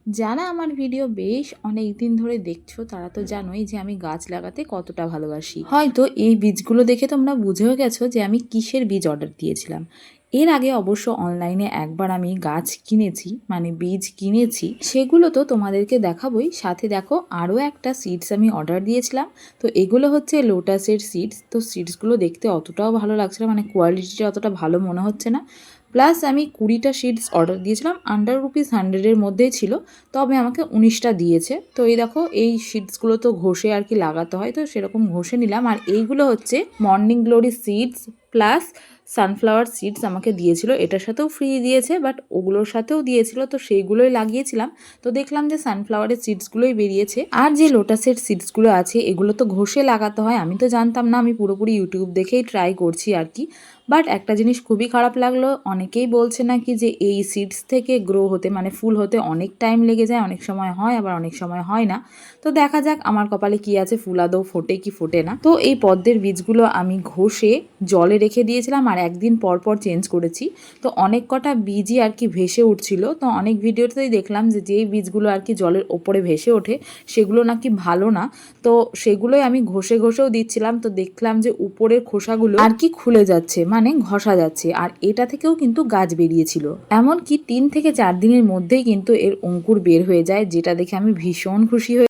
যারা আমার ভিডিও বেশ অনেক দিন ধরে দেখছো তারা তো জানোই যে আমি গাছ লাগাতে কতটা ভালোবাসি। হয়তো এই বীজগুলো দেখে তোমরা বুঝেও গেছো যে আমি কিসের বীজ অর্ডার দিয়েছিলাম। এর আগে অবশ্য অনলাইনে একবার আমি গাছ কিনেছি, মানে বীজ কিনেছি, সেগুলো তো তোমাদেরকে দেখাবোই। সাথে দেখো আরও একটা সিডস আমি অর্ডার দিয়েছিলাম। তো এগুলো হচ্ছে লোটাসের সিডস। তো সিডসগুলো দেখতে অতটাও ভালো লাগছে না, মানে কোয়ালিটিটা অতটা ভালো মনে হচ্ছে না। প্লাস আমি 20টা সিডস অর্ডার দিয়েছিলাম, আন্ডার ₹100-এর মধ্যেই ছিল, তবে আমাকে 19টা দিয়েছে। তো এই দেখো এই সিডসগুলো তো ঘষে আর কি লাগাতে হয়, তো সেরকম ঘষে নিলাম। আর এইগুলো হচ্ছে morning glory seeds plus sunflower seeds আমাকে দিয়েছিল, এটার সাথেও ফ্রি দিয়েছে, বাট ওগুলোর সাথেও দিয়েছিল, তো সেইগুলোই লাগিয়েছিলাম। তো দেখলাম যে সানফ্লাওয়ারের সিডসগুলোই বেরিয়েছে। আর যে লোটাসের সিডসগুলো আছে এগুলো তো ঘষে লাগাতে হয়, আমি তো জানতাম না, আমি পুরোপুরি ইউটিউব দেখেই ট্রাই করছি আর কি। বাট একটা জিনিস খুবই খারাপ লাগলো, অনেকেই বলছে নাকি যে এই সিডস থেকে গ্রো হতে, মানে ফুল হতে অনেক টাইম লেগে যায়, অনেক সময় হয় আবার অনেক সময় হয় না। তো দেখা যাক আমার কপালে কি আছে, ফুল আদৌ ফোটে কি ফোটে না। তো এই পদ্মের বীজগুলো আমি ঘষে জলে রেখে দিয়েছিলাম আর একদিন পর পর চেঞ্জ করেছি। তো অনেক কটা বীজই আর কি ভেসে উঠছিল। তো অনেক ভিডিওতেই দেখলাম যে যেই বীজগুলো আর কি জলের ওপরে ভেসে ওঠে সেগুলো নাকি ভালো না। তো সেগুলোই আমি ঘষে ঘষেও দিচ্ছিলাম। তো দেখলাম যে উপরের খোসাগুলো আর কি খুলে যাচ্ছে, মানে ঘষা যাচ্ছে। আর এটা থেকেও কিন্তু গাছ বেরিয়েছিল। এমনকি 3 থেকে 4 দিনের মধ্যেই কিন্তু এর অঙ্কুর বের হয়ে যায়, যেটা দেখে আমি ভীষণ খুশি হই।